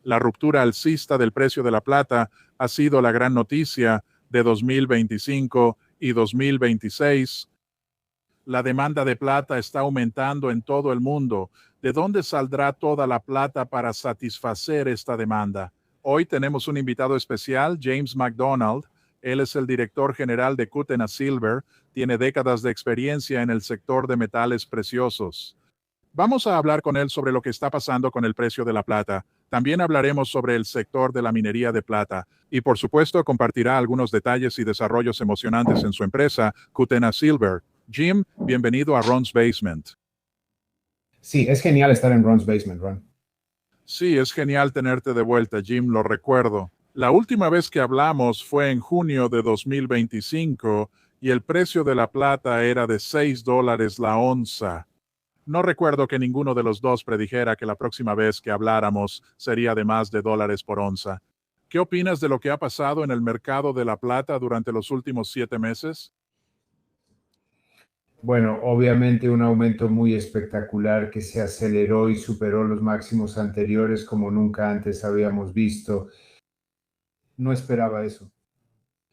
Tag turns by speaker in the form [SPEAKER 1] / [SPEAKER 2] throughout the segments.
[SPEAKER 1] La ruptura alcista del precio de la plata ha sido la gran noticia de 2025 y 2026. La demanda de plata está aumentando en todo el mundo. ¿De dónde saldrá toda la plata para satisfacer esta demanda? Hoy tenemos un invitado especial, James McDonald. Él es el director general de Kutena Silver. Tiene décadas de experiencia en el sector de metales preciosos. Vamos a hablar con él sobre lo que está pasando con el precio de la plata. También hablaremos sobre el sector de la minería de plata y, por supuesto, compartirá algunos detalles y desarrollos emocionantes en su empresa, Kutena Silver. Jim, bienvenido a Ron's Basement.
[SPEAKER 2] Sí, es genial estar en Ron's Basement, Ron.
[SPEAKER 1] Sí, es genial tenerte de vuelta, Jim, lo recuerdo. La última vez que hablamos fue en junio de 2025 y el precio de la plata era de $6 la onza. No recuerdo que ninguno de los dos predijera que la próxima vez que habláramos sería de más de dólares por onza. ¿Qué opinas de lo que ha pasado en el mercado de la plata durante los últimos 7 meses?
[SPEAKER 2] Bueno, obviamente un aumento muy espectacular que se aceleró y superó los máximos anteriores como nunca antes habíamos visto. No esperaba eso.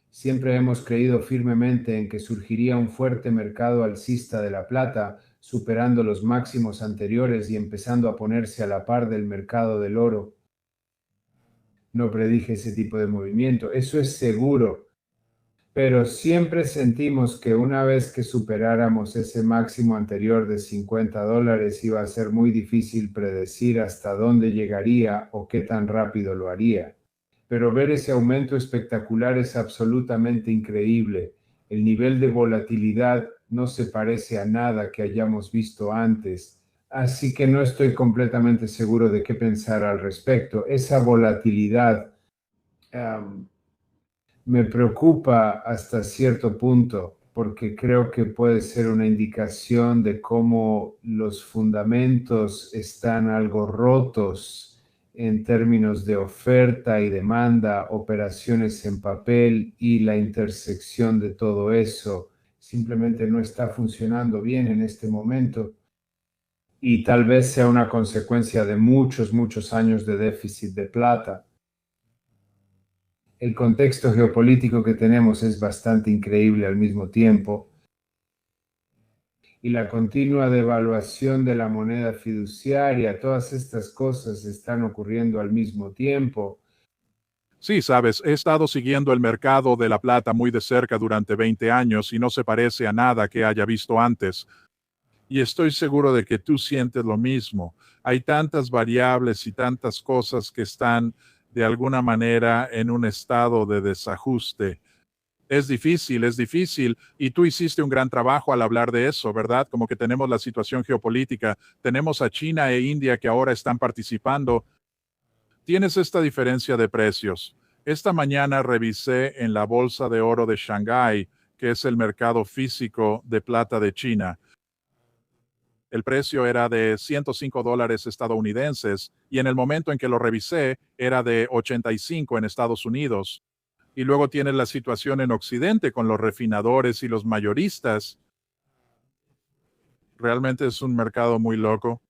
[SPEAKER 2] Siempre hemos creído firmemente en que surgiría un fuerte mercado alcista de la plata, superando los máximos anteriores y empezando a ponerse a la par del mercado del oro. No predije ese tipo de movimiento, eso es seguro. Pero siempre sentimos que una vez que superáramos ese máximo anterior de $50, iba a ser muy difícil predecir hasta dónde llegaría o qué tan rápido lo haría. Pero ver ese aumento espectacular es absolutamente increíble. El nivel de volatilidad no se parece a nada que hayamos visto antes. Así que no estoy completamente seguro de qué pensar al respecto. Esa volatilidad me preocupa hasta cierto punto porque creo que puede ser una indicación de cómo los fundamentos están algo rotos en términos de oferta y demanda, operaciones en papel y la intersección de todo eso simplemente no está funcionando bien en este momento y tal vez sea una consecuencia de muchos años de déficit de plata. El contexto geopolítico que tenemos es bastante increíble al mismo tiempo y la continua devaluación de la moneda fiduciaria, todas estas cosas están ocurriendo al mismo tiempo.
[SPEAKER 1] Sí, sabes, he estado siguiendo el mercado de la plata muy de cerca durante 20 años y no se parece a nada que haya visto antes. Y estoy seguro de que tú sientes lo mismo. Hay tantas variables y tantas cosas que están de alguna manera en un estado de desajuste. Es difícil, y tú hiciste un gran trabajo al hablar de eso, ¿verdad? Como que tenemos la situación geopolítica, tenemos a China e India que ahora están participando. Tienes esta diferencia de precios. Esta mañana revisé en la Bolsa de Oro de Shanghái, que es el mercado físico de plata de China. El precio era de $105 estadounidenses y en el momento en que lo revisé era de 85 en Estados Unidos. Y luego tienes la situación en Occidente con los refinadores y los mayoristas. Realmente es un mercado muy loco.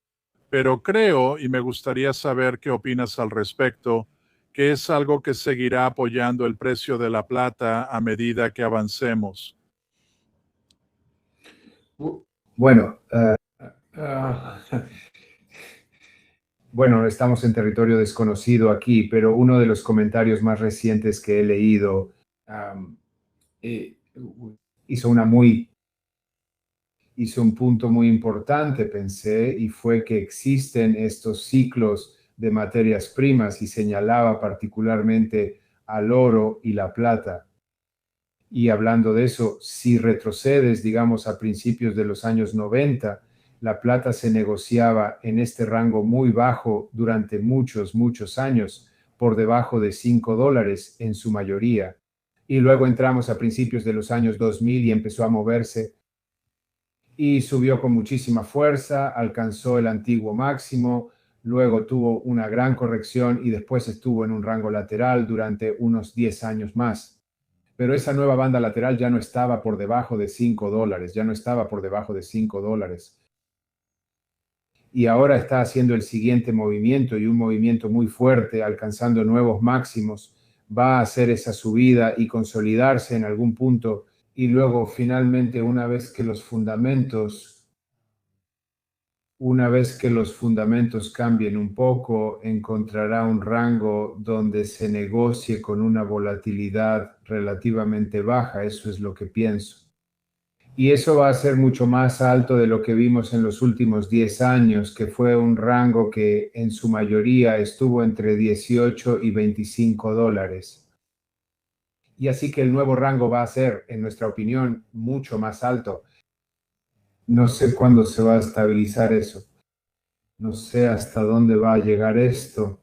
[SPEAKER 1] Pero creo, y me gustaría saber qué opinas al respecto, que es algo que seguirá apoyando el precio de la plata a medida que avancemos.
[SPEAKER 2] Bueno, uh, bueno, estamos en territorio desconocido aquí, pero uno de los comentarios más recientes que he leído um, eh, hizo una muy hizo un punto muy importante, pensé, y fue que existen estos ciclos de materias primas y señalaba particularmente al oro y la plata. Y hablando de eso, si retrocedes, digamos, a principios de los años 90, la plata se negociaba en este rango muy bajo durante muchos años, por debajo de $5 en su mayoría. Y luego entramos a principios de los años 2000 y empezó a moverse y subió con muchísima fuerza, alcanzó el antiguo máximo, luego tuvo una gran corrección y después estuvo en un rango lateral durante unos 10 años más. Pero esa nueva banda lateral ya no estaba por debajo de $5, ya no estaba por debajo de $5. y ahora está haciendo el siguiente movimiento y un movimiento muy fuerte, alcanzando nuevos máximos, va a hacer esa subida y consolidarse en algún punto y luego finalmente una vez que los fundamentos cambien un poco, encontrará un rango donde se negocie con una volatilidad relativamente baja, eso es lo que pienso. Y eso va a ser mucho más alto de lo que vimos en los últimos 10 años, que fue un rango que en su mayoría estuvo entre 18 y 25 dólares. Y así que el nuevo rango va a ser, en nuestra opinión, mucho más alto. No sé cuándo se va a estabilizar eso. No sé hasta dónde va a llegar esto.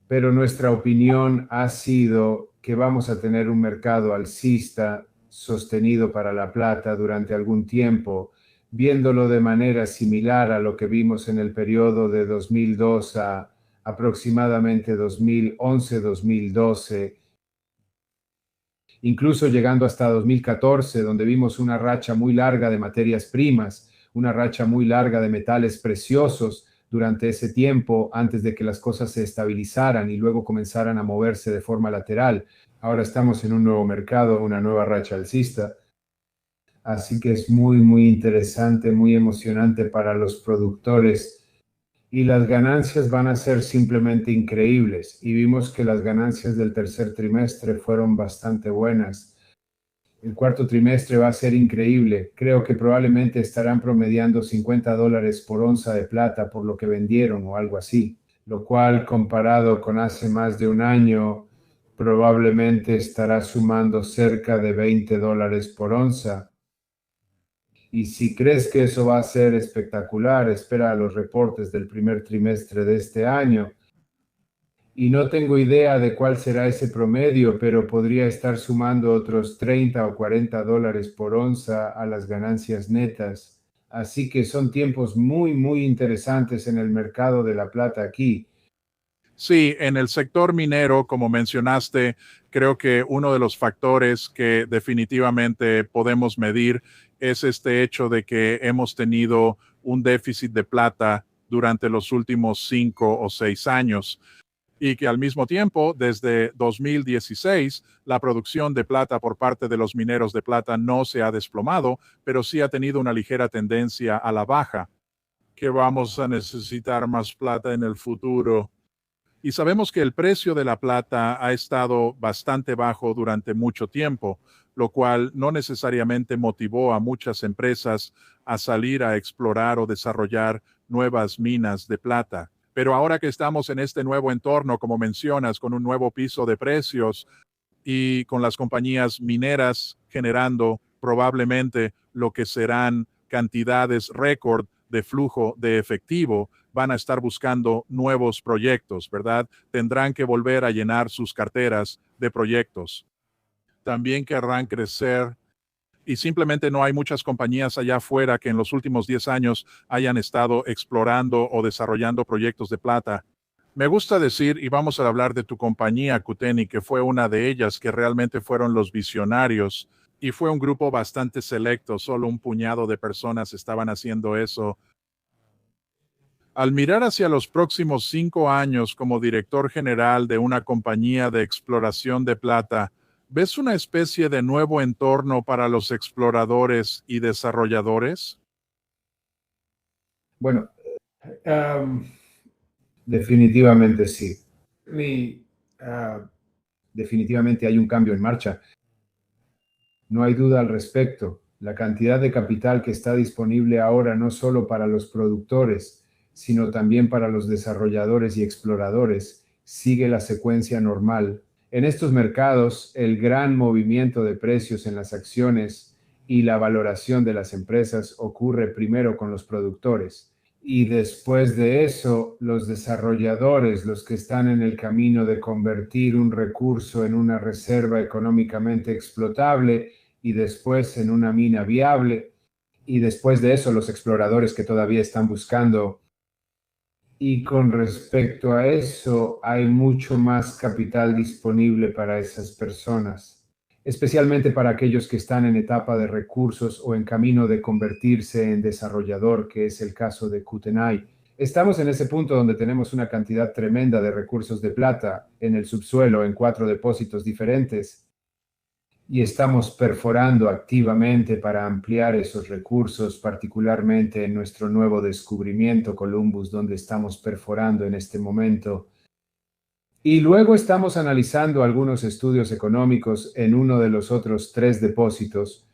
[SPEAKER 2] Pero nuestra opinión ha sido que vamos a tener un mercado alcista sostenido para la plata durante algún tiempo, viéndolo de manera similar a lo que vimos en el periodo de 2002 a aproximadamente 2011-2012, incluso llegando hasta 2014, donde vimos una racha muy larga de materias primas, una racha muy larga de metales preciosos durante ese tiempo, antes de que las cosas se estabilizaran y luego comenzaran a moverse de forma lateral. Ahora estamos en un nuevo mercado, una nueva racha alcista. Así que es muy, muy interesante, muy emocionante para los productores y las ganancias van a ser simplemente increíbles. Y vimos que las ganancias del tercer trimestre fueron bastante buenas. El cuarto trimestre va a ser increíble. Creo que probablemente estarán promediando 50 dólares por onza de plata por lo que vendieron o algo así, lo cual comparado con hace más de un año, probablemente estará sumando cerca de 20 dólares por onza. Y si crees que eso va a ser espectacular, espera los reportes del primer trimestre de este año. Y no tengo idea de cuál será ese promedio, pero podría estar sumando otros 30 o 40 dólares por onza a las ganancias netas. Así que son tiempos muy, muy interesantes en el mercado de la plata aquí.
[SPEAKER 1] Sí, en el sector minero, como mencionaste, creo que uno de los factores que definitivamente podemos medir es este hecho de que hemos tenido un déficit de plata durante los últimos 5 o 6 años y que al mismo tiempo, desde 2016, la producción de plata por parte de los mineros de plata no se ha desplomado, pero sí ha tenido una ligera tendencia a la baja, que vamos a necesitar más plata en el futuro. Y sabemos que el precio de la plata ha estado bastante bajo durante mucho tiempo, lo cual no necesariamente motivó a muchas empresas a salir a explorar o desarrollar nuevas minas de plata. Pero ahora que estamos en este nuevo entorno, como mencionas, con un nuevo piso de precios y con las compañías mineras generando probablemente lo que serán cantidades récord de flujo de efectivo, van a estar buscando nuevos proyectos, ¿verdad? Tendrán que volver a llenar sus carteras de proyectos. También querrán crecer y simplemente no hay muchas compañías allá afuera que en los últimos 10 años hayan estado explorando o desarrollando proyectos de plata. Me gusta decir, y vamos a hablar de tu compañía, Kuteni, que fue una de ellas que realmente fueron los visionarios y fue un grupo bastante selecto, solo un puñado de personas estaban haciendo eso. Al mirar hacia los próximos 5 años como director general de una compañía de exploración de plata, ¿ves una especie de nuevo entorno para los exploradores y desarrolladores?
[SPEAKER 2] Bueno, um, definitivamente sí. Definitivamente hay un cambio en marcha. No hay duda al respecto. La cantidad de capital que está disponible ahora no solo para los productores, sino también para los desarrolladores y exploradores, sigue la secuencia normal. En estos mercados, el gran movimiento de precios en las acciones y la valoración de las empresas ocurre primero con los productores. Y después de eso, los desarrolladores, los que están en el camino de convertir un recurso en una reserva económicamente explotable y después en una mina viable. Y después de eso, los exploradores que todavía están buscando. Y con respecto a eso, hay mucho más capital disponible para esas personas. especialmente para aquellos que están en etapa de recursos o en camino de convertirse en desarrollador, que es el caso de Kootenay. Estamos en ese punto donde tenemos una cantidad tremenda de recursos de plata en el subsuelo en 4 depósitos diferentes y estamos perforando activamente para ampliar esos recursos, particularmente en nuestro nuevo descubrimiento Columbus, donde estamos perforando en este momento. Y luego estamos analizando algunos estudios económicos en uno de los otros 3 depósitos,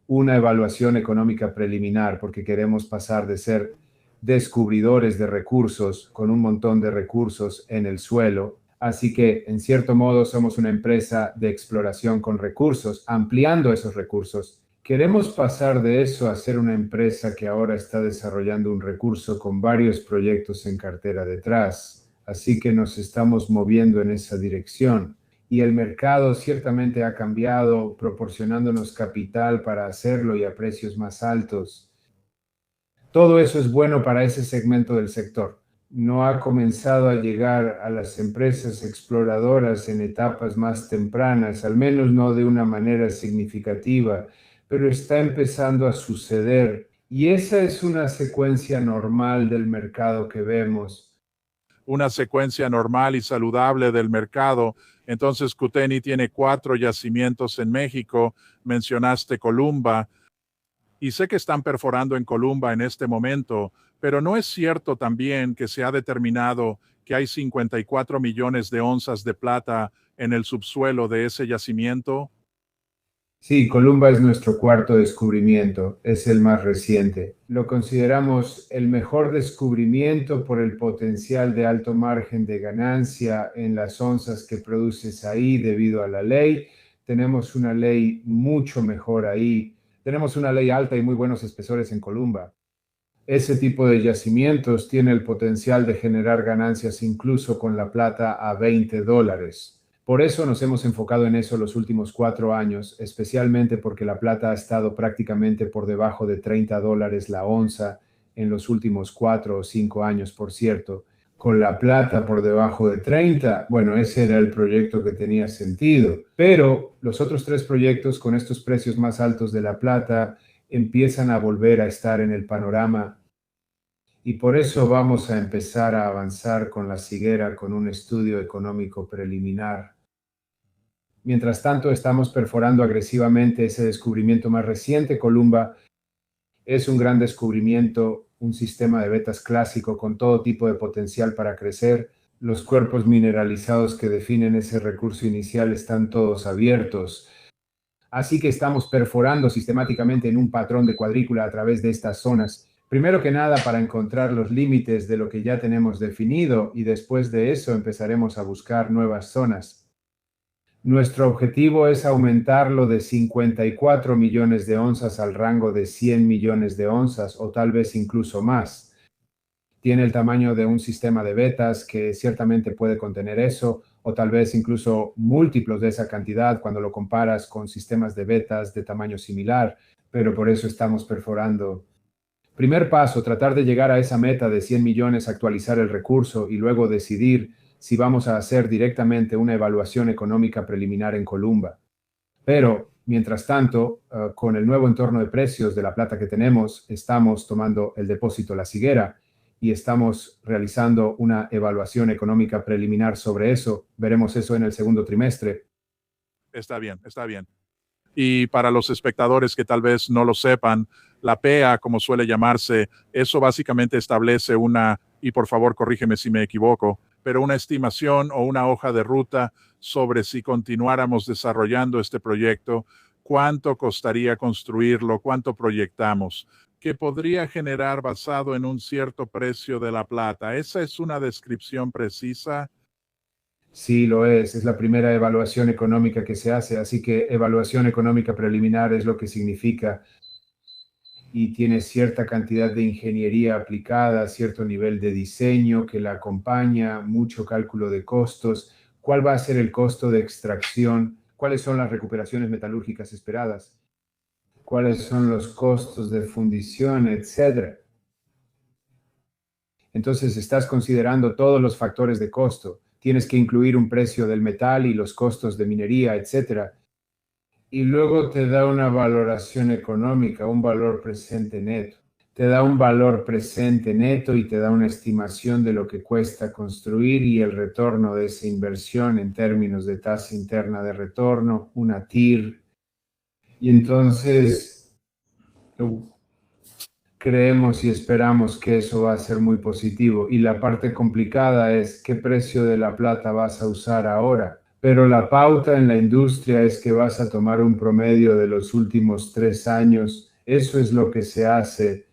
[SPEAKER 2] una evaluación económica preliminar, porque queremos pasar de ser descubridores de recursos con un montón de recursos en el suelo. Así que, en cierto modo, somos una empresa de exploración con recursos, ampliando esos recursos. Queremos pasar de eso a ser una empresa que ahora está desarrollando un recurso con varios proyectos en cartera detrás. Así que nos estamos moviendo en esa dirección. Y el mercado ciertamente ha cambiado, proporcionándonos capital para hacerlo y a precios más altos. Todo eso es bueno para ese segmento del sector. No ha comenzado a llegar a las empresas exploradoras en etapas más tempranas, al menos no de una manera significativa, pero está empezando a suceder. Y esa es una secuencia normal del mercado que vemos.
[SPEAKER 1] Una secuencia normal y saludable del mercado. Entonces, Kootenay tiene 4 yacimientos en México. Mencionaste Columba. Y sé que están perforando en Columba en este momento, pero ¿no es cierto también que se ha determinado que hay 54 millones de onzas de plata en el subsuelo de ese yacimiento?
[SPEAKER 2] Sí, Columba es nuestro cuarto descubrimiento, es el más reciente. Lo consideramos el mejor descubrimiento por el potencial de alto margen de ganancia en las onzas que produces ahí debido a la ley. Tenemos una ley mucho mejor ahí. Tenemos una ley alta y muy buenos espesores en Columba. Ese tipo de yacimientos tiene el potencial de generar ganancias incluso con la plata a $20. Por eso nos hemos enfocado en eso los últimos 4 años, especialmente porque la plata ha estado prácticamente por debajo de $30 la onza en los últimos 4 o 5 años, por cierto. Con la plata por debajo de 30, bueno, ese era el proyecto que tenía sentido. Pero los otros 3 proyectos con estos precios más altos de la plata empiezan a volver a estar en el panorama y por eso vamos a empezar a avanzar con la Higuera con un estudio económico preliminar. Mientras tanto, estamos perforando agresivamente ese descubrimiento más reciente. Columba es un gran descubrimiento, un sistema de vetas clásico con todo tipo de potencial para crecer. Los cuerpos mineralizados que definen ese recurso inicial están todos abiertos. Así que estamos perforando sistemáticamente en un patrón de cuadrícula a través de estas zonas. Primero que nada, para encontrar los límites de lo que ya tenemos definido y después de eso empezaremos a buscar nuevas zonas. Nuestro objetivo es aumentarlo de 54 millones de onzas al rango de 100 millones de onzas o tal vez incluso más. Tiene el tamaño de un sistema de vetas que ciertamente puede contener eso, o tal vez incluso múltiplos de esa cantidad cuando lo comparas con sistemas de vetas de tamaño similar, pero por eso estamos perforando. Primer paso, tratar de llegar a esa meta de 100 millones, actualizar el recurso y luego decidir si vamos a hacer directamente una evaluación económica preliminar en Columba. Pero, mientras tanto, con el nuevo entorno de precios de la plata que tenemos, estamos tomando el depósito La Higuera y estamos realizando una evaluación económica preliminar sobre eso. Veremos eso en el segundo trimestre.
[SPEAKER 1] Está bien, está bien. Y para los espectadores que tal vez no lo sepan, la PEA, como suele llamarse, eso básicamente establece una, y por favor corrígeme si me equivoco, pero una estimación o una hoja de ruta sobre si continuáramos desarrollando este proyecto, cuánto costaría construirlo, cuánto proyectamos, que podría generar basado en un cierto precio de la plata. ¿Esa es una descripción precisa?
[SPEAKER 2] Sí, lo es la primera evaluación económica que se hace, así que evaluación económica preliminar es lo que significa y tiene cierta cantidad de ingeniería aplicada, cierto nivel de diseño que la acompaña, mucho cálculo de costos, cuál va a ser el costo de extracción, cuáles son las recuperaciones metalúrgicas esperadas, cuáles son los costos de fundición, etcétera. Entonces estás considerando todos los factores de costo. Tienes que incluir un precio del metal y los costos de minería, etcétera. y luego te da una valoración económica, un valor presente neto. Te da un valor presente neto y te da una estimación de lo que cuesta construir y el retorno de esa inversión en términos de tasa interna de retorno, una TIR. Y entonces creemos y esperamos que eso va a ser muy positivo. Y la parte complicada es qué precio de la plata vas a usar ahora. Pero la pauta en la industria es que vas a tomar un promedio de los últimos 3 años. Eso es lo que se hace,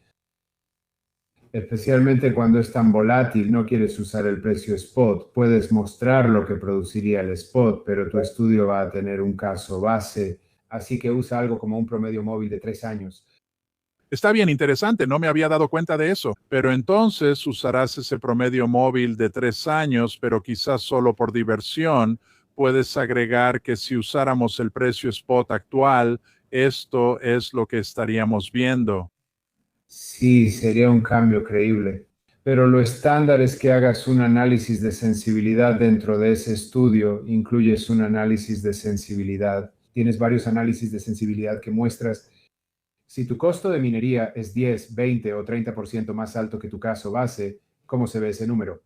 [SPEAKER 2] especialmente cuando es tan volátil. No quieres usar el precio spot. Puedes mostrar lo que produciría el spot, pero tu estudio va a tener un caso base. Así que usa algo como un promedio móvil de 3 años.
[SPEAKER 1] Está bien interesante, no me había dado cuenta de eso, pero entonces usarás ese promedio móvil de 3 años, pero quizás solo por diversión. Puedes agregar que si usáramos el precio spot actual, esto es lo que estaríamos viendo.
[SPEAKER 2] Sí, sería un cambio creíble. Pero lo estándar es que hagas un análisis de sensibilidad dentro de ese estudio. Incluyes un análisis de sensibilidad. Tienes varios análisis de sensibilidad que muestras si tu costo de minería es 10, 20 o 30% más alto que tu caso base, ¿cómo se ve ese número?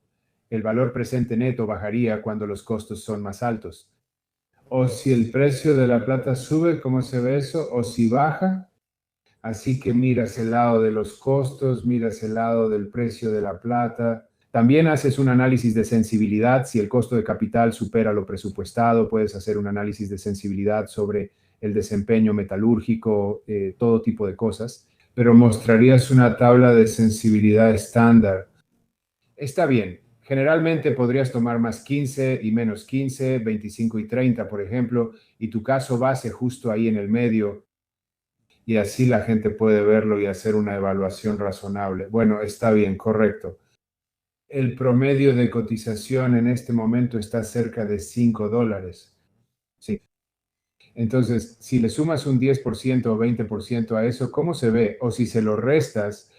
[SPEAKER 2] El valor presente neto bajaría cuando los costos son más altos. O si el precio de la plata sube, ¿cómo se ve eso? O si baja. Así que miras el lado de los costos, miras el lado del precio de la plata. También haces un análisis de sensibilidad. Si el costo de capital supera lo presupuestado, puedes hacer un análisis de sensibilidad sobre el desempeño metalúrgico, todo tipo de cosas. Pero mostrarías una tabla de sensibilidad estándar. Está bien. Generalmente podrías tomar más 15 y menos 15, 25 y 30, por ejemplo, y tu caso base justo ahí en el medio, y así la gente puede verlo y hacer una evaluación razonable. Bueno, está bien, correcto. El promedio de cotización en este momento está cerca de $5. Sí. Entonces, si le sumas un 10% o 20% a eso, ¿cómo se ve? O si se lo restas,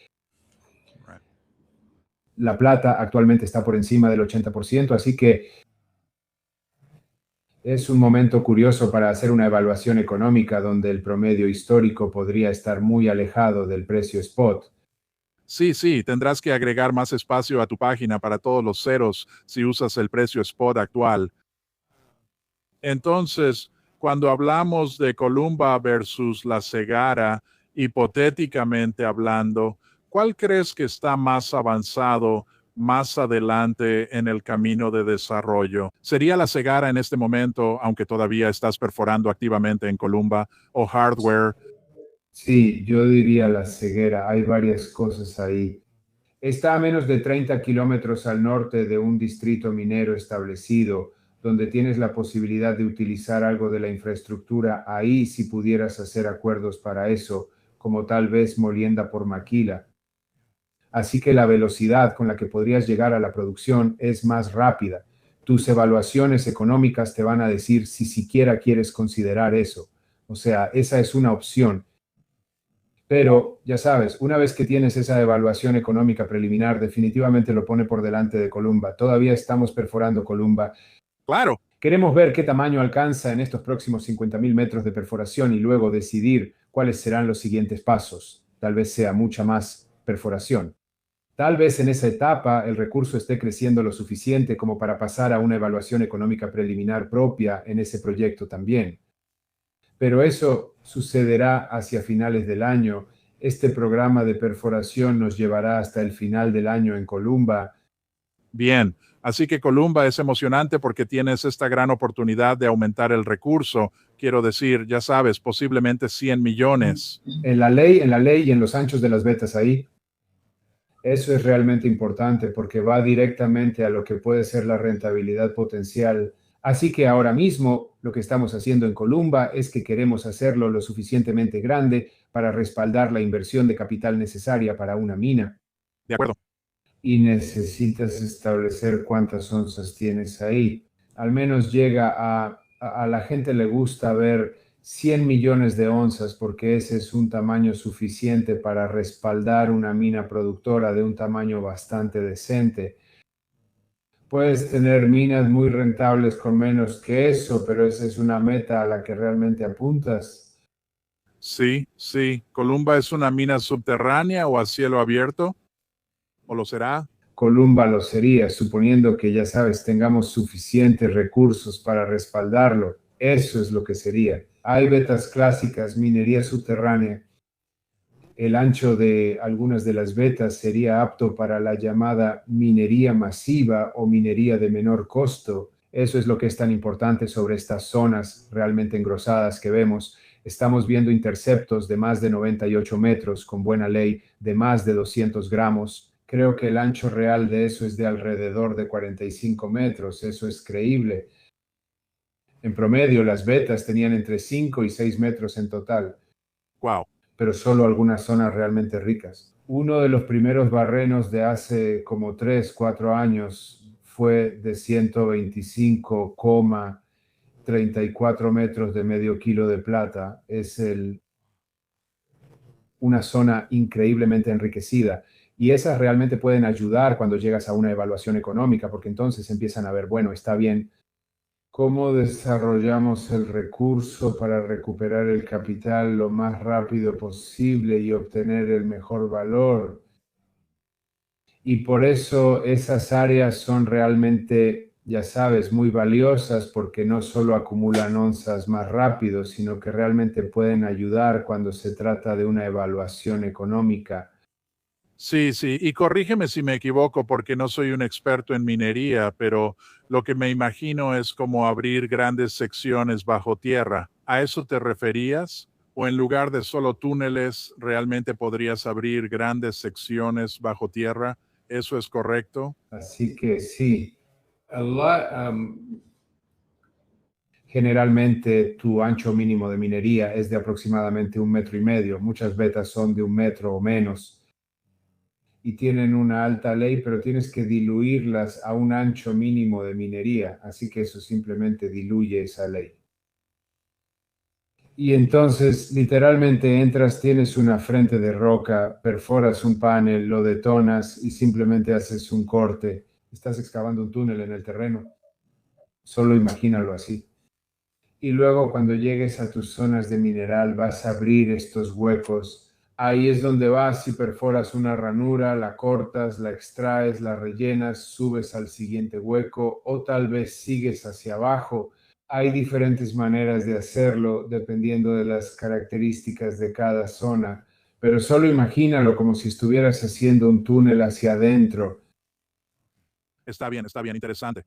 [SPEAKER 2] la plata actualmente está por encima del 80%, así que es un momento curioso para hacer una evaluación económica donde el promedio histórico podría estar muy alejado del precio spot.
[SPEAKER 1] Sí, sí, tendrás que agregar más espacio a tu página para todos los ceros si usas el precio spot actual. Entonces, cuando hablamos de Columba versus la Segara, hipotéticamente hablando, ¿cuál crees que está más avanzado, más adelante en el camino de desarrollo? ¿Sería la Segara en este momento, aunque todavía estás perforando activamente en Columba, o Hardware?
[SPEAKER 2] Sí, yo diría la ceguera. Hay varias cosas ahí. Está a menos de 30 kilómetros al norte de un distrito minero establecido, donde tienes la posibilidad de utilizar algo de la infraestructura ahí si pudieras hacer acuerdos para eso, como tal vez molienda por maquila. Así que la velocidad con la que podrías llegar a la producción es más rápida. Tus evaluaciones económicas te van a decir si siquiera quieres considerar eso. O sea, esa es una opción. Pero ya sabes, una vez que tienes esa evaluación económica preliminar, definitivamente lo pone por delante de Columba. Todavía estamos perforando Columba.
[SPEAKER 1] Claro.
[SPEAKER 2] Queremos ver qué tamaño alcanza en estos próximos 50.000 metros de perforación y luego decidir cuáles serán los siguientes pasos. Tal vez sea mucha más perforación. Tal vez en esa etapa el recurso esté creciendo lo suficiente como para pasar a una evaluación económica preliminar propia en ese proyecto también. Pero eso sucederá hacia finales del año. Este programa de perforación nos llevará hasta el final del año en Columba.
[SPEAKER 1] Bien, así que Columba es emocionante porque tienes esta gran oportunidad de aumentar el recurso. Quiero decir, ya sabes, posiblemente 100 millones.
[SPEAKER 2] En la ley y en los anchos de las vetas ahí. Eso es realmente importante porque va directamente a lo que puede ser la rentabilidad potencial. Así que ahora mismo lo que estamos haciendo en Columba es que queremos hacerlo lo suficientemente grande para respaldar la inversión de capital necesaria para una mina.
[SPEAKER 1] De acuerdo.
[SPEAKER 2] Y necesitas establecer cuántas onzas tienes ahí. Al menos llega a la gente le gusta ver 100 millones de onzas porque ese es un tamaño suficiente para respaldar una mina productora de un tamaño bastante decente. Puedes tener minas muy rentables con menos que eso, pero esa es una meta a la que realmente apuntas.
[SPEAKER 1] Sí, sí. ¿Columba es una mina subterránea o a cielo abierto? ¿O lo será?
[SPEAKER 2] Columba lo sería, suponiendo que, ya sabes, tengamos suficientes recursos para respaldarlo. Eso es lo que sería. Hay vetas clásicas, minería subterránea. El ancho de algunas de las vetas sería apto para la llamada minería masiva o minería de menor costo. Eso es lo que es tan importante sobre estas zonas realmente engrosadas que vemos. Estamos viendo interceptos de más de 98 metros con buena ley, de más de 200 gramos. Creo que el ancho real de eso es de alrededor de 45 metros. Eso es creíble. En promedio, las vetas tenían entre 5 y 6 metros en total.
[SPEAKER 1] Wow.
[SPEAKER 2] Pero solo algunas zonas realmente ricas. Uno de los primeros barrenos de hace como 3, 4 años fue de 125,34 metros de medio kilo de plata. Es una zona increíblemente enriquecida. Y esas realmente pueden ayudar cuando llegas a una evaluación económica, porque entonces empiezan a ver, bueno, está bien, ¿cómo desarrollamos el recurso para recuperar el capital lo más rápido posible y obtener el mejor valor? Y por eso esas áreas son realmente, ya sabes, muy valiosas porque no solo acumulan onzas más rápido, sino que realmente pueden ayudar cuando se trata de una evaluación económica.
[SPEAKER 1] Sí, sí, y corrígeme si me equivoco porque no soy un experto en minería, pero lo que me imagino es como abrir grandes secciones bajo tierra. ¿A eso te referías? ¿O en lugar de solo túneles, realmente podrías abrir grandes secciones bajo tierra? ¿Eso es correcto?
[SPEAKER 2] Así que sí, generalmente tu ancho mínimo de minería es de aproximadamente 1,5 metros. Muchas vetas son de 1 metro o menos y tienen una alta ley, pero tienes que diluirlas a un ancho mínimo de minería. Así que eso simplemente diluye esa ley. Y entonces literalmente entras, tienes una frente de roca, perforas un panel, lo detonas y simplemente haces un corte. Estás excavando un túnel en el terreno. Solo imagínalo así. Y luego cuando llegues a tus zonas de mineral vas a abrir estos huecos. Ahí es donde vas y perforas una ranura, la cortas, la extraes, la rellenas, subes al siguiente hueco o tal vez sigues hacia abajo. Hay diferentes maneras de hacerlo dependiendo de las características de cada zona, pero solo imagínalo como si estuvieras haciendo un túnel hacia adentro.
[SPEAKER 1] Está bien, interesante.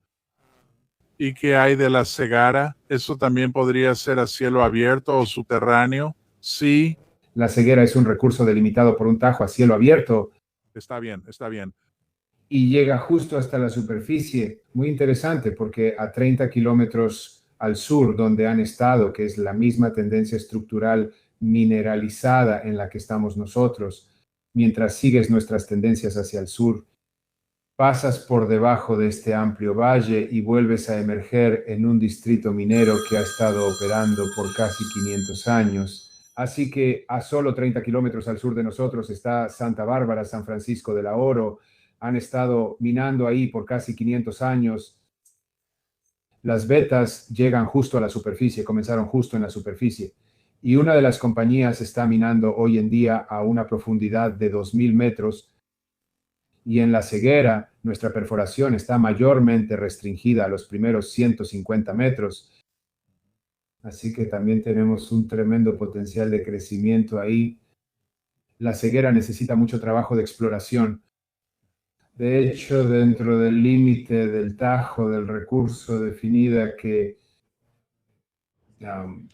[SPEAKER 1] ¿Y qué hay de la cegara? ¿Eso también podría ser a cielo abierto o subterráneo? Sí,
[SPEAKER 2] La ceguera es un recurso delimitado por un tajo a cielo abierto
[SPEAKER 1] está bien, está bien.
[SPEAKER 2] y llega justo hasta la superficie. Muy interesante porque a 30 kilómetros al sur, donde han estado, que es la misma tendencia estructural mineralizada en la que estamos nosotros, mientras sigues nuestras tendencias hacia el sur, pasas por debajo de este amplio valle y vuelves a emerger en un distrito minero que ha estado operando por casi 500 años. Así que a solo 30 kilómetros al sur de nosotros está Santa Bárbara, San Francisco de la Oro. Han estado minando ahí por casi 500 años. Las vetas llegan justo a la superficie, comenzaron justo en la superficie. Y una de las compañías está minando hoy en día a una profundidad de 2,000 metros y en la ceguera nuestra perforación está mayormente restringida a los primeros 150 metros. Así que también tenemos un tremendo potencial de crecimiento ahí. La ceguera necesita mucho trabajo de exploración. De hecho, dentro del límite del tajo del recurso definida que um,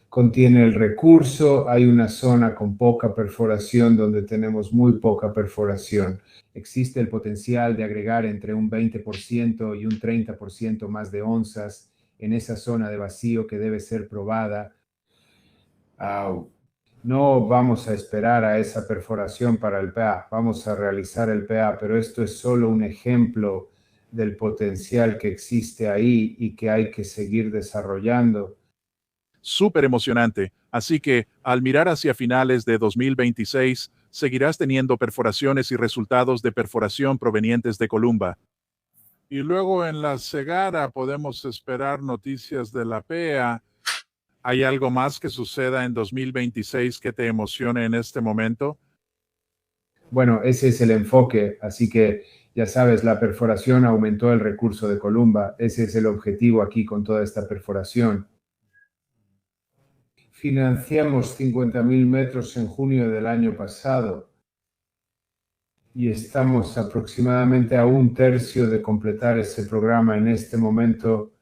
[SPEAKER 2] contiene el recurso, hay una zona con poca perforación donde tenemos muy poca perforación. Existe el potencial de agregar entre un 20% y un 30% más de onzas en esa zona de vacío que debe ser probada. No vamos a esperar a esa perforación para el PA, vamos a realizar el PA, pero esto es solo un ejemplo del potencial que existe ahí y que hay que seguir desarrollando.
[SPEAKER 1] Súper emocionante. Así que, al mirar hacia finales de 2026, seguirás teniendo perforaciones y resultados de perforación provenientes de Columba. Y luego en la Segara podemos esperar noticias de la PEA. ¿Hay algo más que suceda en 2026 que te emocione en este momento?
[SPEAKER 2] Bueno, ese es el enfoque, así que ya sabes, la perforación aumentó el recurso de Columba. Ese es el objetivo aquí con toda esta perforación. Financiamos 50.000 metros en junio del año pasado y estamos aproximadamente a un tercio de completar ese programa en este momento,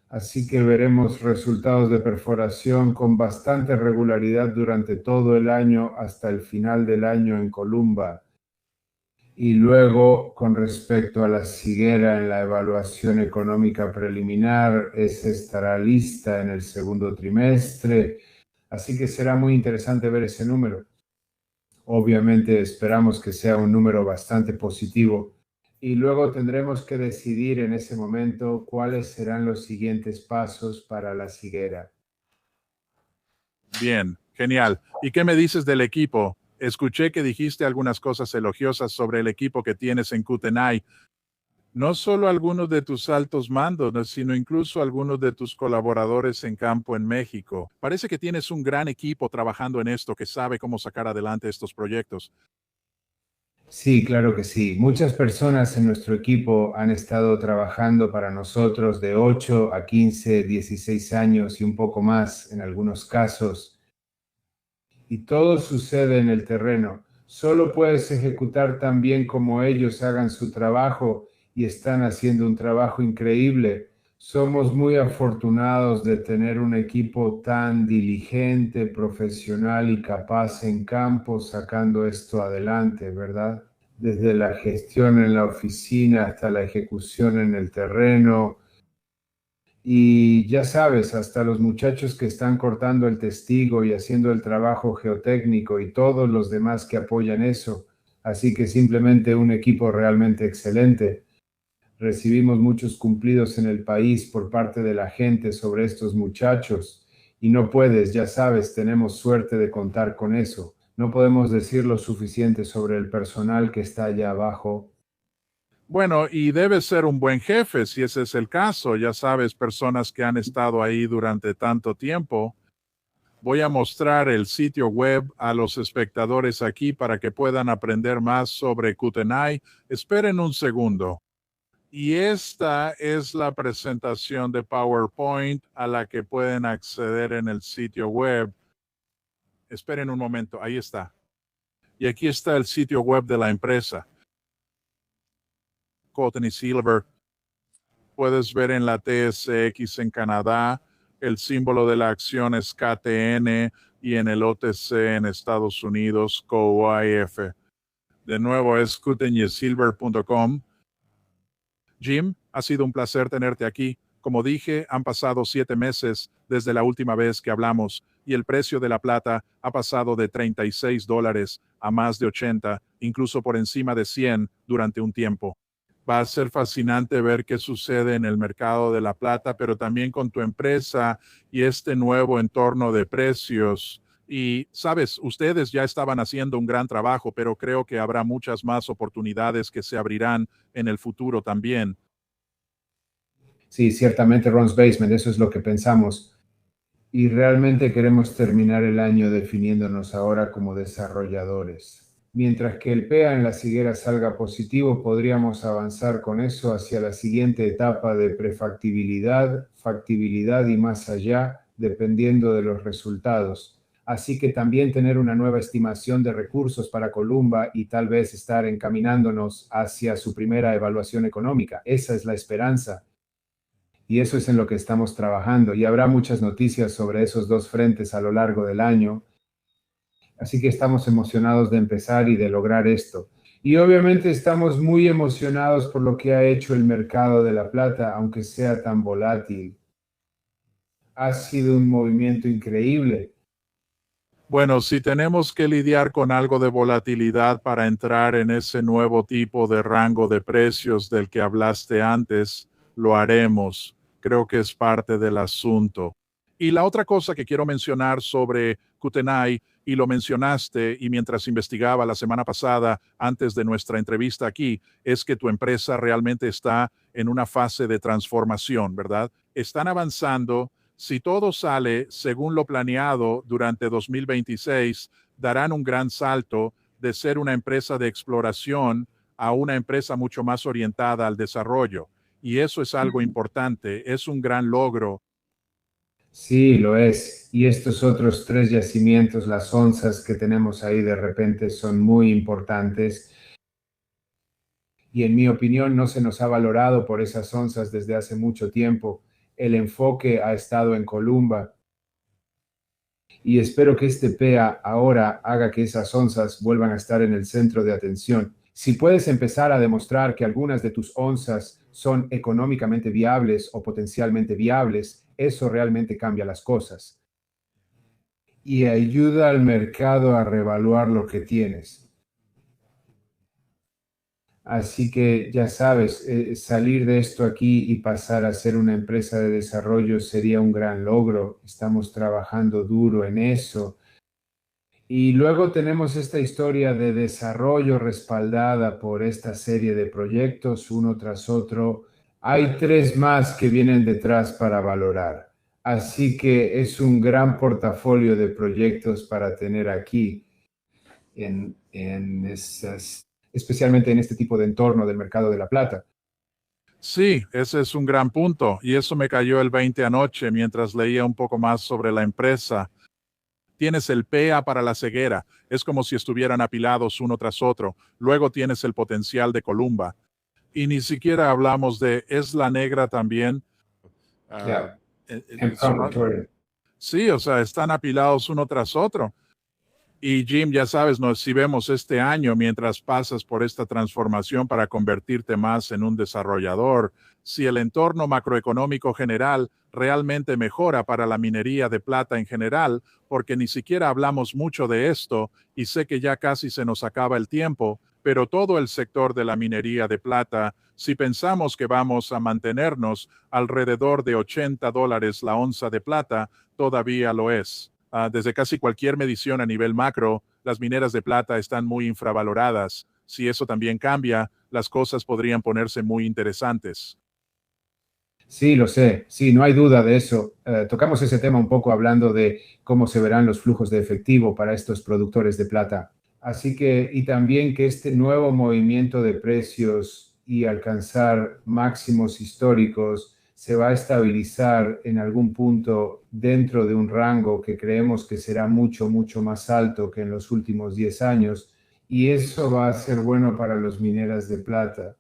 [SPEAKER 2] así que veremos resultados de perforación con bastante regularidad durante todo el año hasta el final del año en Columba. Y luego, con respecto a la Siguera, en la evaluación económica preliminar, esa estará lista en el segundo trimestre, así que será muy interesante ver ese número. Obviamente esperamos que sea un número bastante positivo y luego tendremos que decidir en ese momento cuáles serán los siguientes pasos para la Siguera.
[SPEAKER 1] Bien, genial. ¿Y qué me dices del equipo? Escuché que dijiste algunas cosas elogiosas sobre el equipo que tienes en Kootenai. No solo algunos de tus altos mandos, ¿no?, sino incluso algunos de tus colaboradores en campo en México. Parece que tienes un gran equipo trabajando en esto que sabe cómo sacar adelante estos proyectos.
[SPEAKER 2] Sí, claro que sí. Muchas personas en nuestro equipo han estado trabajando para nosotros de 8 a 15, 16 años y un poco más en algunos casos. Y todo sucede en el terreno. Solo puedes ejecutar tan bien como ellos hagan su trabajo y están haciendo un trabajo increíble. Somos muy afortunados de tener un equipo tan diligente, profesional y capaz en campo sacando esto adelante, ¿verdad? Desde la gestión en la oficina hasta la ejecución en el terreno. Y ya sabes, hasta los muchachos que están cortando el testigo y haciendo el trabajo geotécnico y todos los demás que apoyan eso. Así que simplemente un equipo realmente excelente. Recibimos muchos cumplidos en el país por parte de la gente sobre estos muchachos. Y no puedes, ya sabes, tenemos suerte de contar con eso. No podemos decir lo suficiente sobre el personal que está allá abajo.
[SPEAKER 1] Bueno, y debes ser un buen jefe si ese es el caso. Ya sabes, personas que han estado ahí durante tanto tiempo. Voy a mostrar el sitio web a los espectadores aquí para que puedan aprender más sobre Kootenai. Esperen un segundo. Y esta es la presentación de PowerPoint a la que pueden acceder en el sitio web. Esperen un momento, ahí está. Y aquí está el sitio web de la empresa. Kootenai Silver. Puedes ver en la TSX en Canadá, el símbolo de la acción es KTN y en el OTC en Estados Unidos, KOIF. De nuevo es kootenaisilver.com. Jim, ha sido un placer tenerte aquí. Como dije, han pasado 7 meses desde la última vez que hablamos y el precio de la plata ha pasado de $36 a más de 80, incluso por encima de 100 durante un tiempo. Va a ser fascinante ver qué sucede en el mercado de la plata, pero también con tu empresa y este nuevo entorno de precios. Y, sabes, ustedes ya estaban haciendo un gran trabajo, pero creo que habrá muchas más oportunidades que se abrirán en el futuro también.
[SPEAKER 2] Sí, ciertamente Ron's Basement, eso es lo que pensamos. Y realmente queremos terminar el año definiéndonos ahora como desarrolladores. Mientras que el PEA en la Siguera salga positivo, podríamos avanzar con eso hacia la siguiente etapa de prefactibilidad, factibilidad y más allá, dependiendo de los resultados. Así que también tener una nueva estimación de recursos para Columba y tal vez estar encaminándonos hacia su primera evaluación económica. Esa es la esperanza. Y eso es en lo que estamos trabajando. Y habrá muchas noticias sobre esos dos frentes a lo largo del año. Así que estamos emocionados de empezar y de lograr esto. Y obviamente estamos muy emocionados por lo que ha hecho el mercado de la plata, aunque sea tan volátil. Ha sido un movimiento increíble.
[SPEAKER 1] Bueno, si tenemos que lidiar con algo de volatilidad para entrar en ese nuevo tipo de rango de precios del que hablaste antes, lo haremos. Creo que es parte del asunto. Y la otra cosa que quiero mencionar sobre Kootenai, y lo mencionaste y mientras investigaba la semana pasada antes de nuestra entrevista aquí, es que tu empresa realmente está en una fase de transformación, ¿verdad? Están avanzando. Si todo sale según lo planeado durante 2026, darán un gran salto de ser una empresa de exploración a una empresa mucho más orientada al desarrollo. Y eso es algo importante, es un gran logro.
[SPEAKER 2] Sí, lo es. Y estos otros tres yacimientos, las onzas que tenemos ahí de repente son muy importantes. Y en mi opinión no se nos ha valorado por esas onzas desde hace mucho tiempo. El enfoque ha estado en Columba. Y espero que este PEA ahora haga que esas onzas vuelvan a estar en el centro de atención. Si puedes empezar a demostrar que algunas de tus onzas son económicamente viables o potencialmente viables, eso realmente cambia las cosas y ayuda al mercado a reevaluar lo que tienes. Así que ya sabes, salir de esto aquí y pasar a ser una empresa de desarrollo sería un gran logro. Estamos trabajando duro en eso. Y luego tenemos esta historia de desarrollo respaldada por esta serie de proyectos, uno tras otro. Hay tres más que vienen detrás para valorar. Así que es un gran portafolio de proyectos para tener aquí en esas, especialmente en este tipo de entorno del mercado de la plata.
[SPEAKER 1] Sí, ese es un gran punto y eso me cayó el 20 anoche mientras leía un poco más sobre la empresa. Tienes el PEA para la ceguera, es como si estuvieran apilados uno tras otro. Luego tienes el potencial de Columba. Y ni siquiera hablamos de Es la Negra también. Ah,
[SPEAKER 2] Ya,
[SPEAKER 1] son-
[SPEAKER 2] confirmatorio.
[SPEAKER 1] sí, o sea, están apilados uno tras otro. Y Jim, ya sabes, si vemos este año, mientras pasas por esta transformación para convertirte más en un desarrollador, si el entorno macroeconómico general realmente mejora para la minería de plata en general, porque ni siquiera hablamos mucho de esto y sé que ya casi se nos acaba el tiempo, pero todo el sector de la minería de plata, si pensamos que vamos a mantenernos alrededor de $80 la onza de plata, todavía lo es. Desde casi cualquier medición a nivel macro, las mineras de plata están muy infravaloradas. Si eso también cambia, las cosas podrían ponerse muy interesantes.
[SPEAKER 2] Sí, lo sé, sí, no hay duda de eso. Tocamos ese tema un poco hablando de cómo se verán los flujos de efectivo para estos productores de plata. Así que, y también que este nuevo movimiento de precios y alcanzar máximos históricos se va a estabilizar en algún punto dentro de un rango que creemos que será mucho, mucho más alto que en los últimos 10 años. Y eso va a ser bueno para los mineras de plata.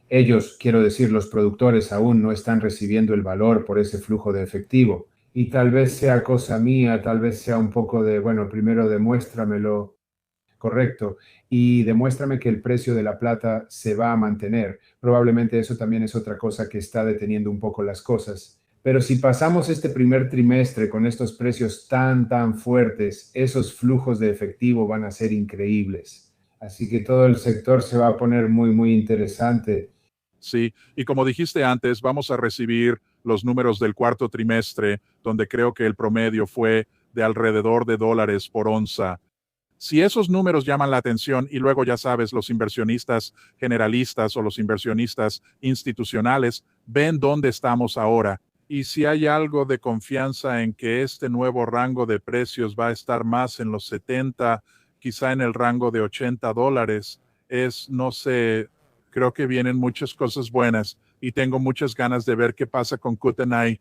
[SPEAKER 2] Ellos, quiero decir, los productores aún no están recibiendo el valor por ese flujo de efectivo. Y tal vez sea cosa mía, tal vez sea un poco de, bueno, primero demuéstramelo correcto y demuéstrame que el precio de la plata se va a mantener. Probablemente eso también es otra cosa que está deteniendo un poco las cosas. Pero si pasamos este primer trimestre con estos precios tan fuertes, esos flujos de efectivo van a ser increíbles. Así que todo el sector se va a poner muy interesante.
[SPEAKER 1] Sí, y como dijiste antes, vamos a recibir los números del cuarto trimestre, donde creo que el promedio fue de alrededor de dólares por onza. Si esos números llaman la atención y luego ya sabes, los inversionistas generalistas o los inversionistas institucionales ven dónde estamos ahora. Y si hay algo de confianza en que este nuevo rango de precios va a estar más en los 70, quizá en el rango de $80, no sé, creo que vienen muchas cosas buenas y tengo muchas ganas de ver qué pasa con Kootenai.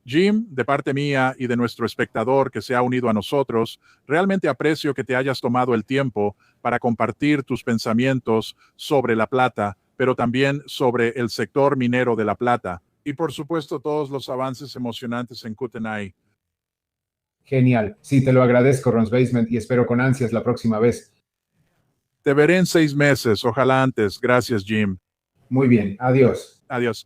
[SPEAKER 1] Jim, de parte mía y de nuestro espectador que se ha unido a nosotros, realmente aprecio que te hayas tomado el tiempo para compartir tus pensamientos sobre la plata, pero también sobre el sector minero de la plata y por supuesto todos los avances emocionantes en Kootenai.
[SPEAKER 2] Genial. Sí, te lo agradezco, Ron's Basement, y espero con ansias la próxima vez.
[SPEAKER 1] Te veré en 6 meses, ojalá antes. Gracias, Jim.
[SPEAKER 2] Muy bien, adiós.
[SPEAKER 1] Adiós.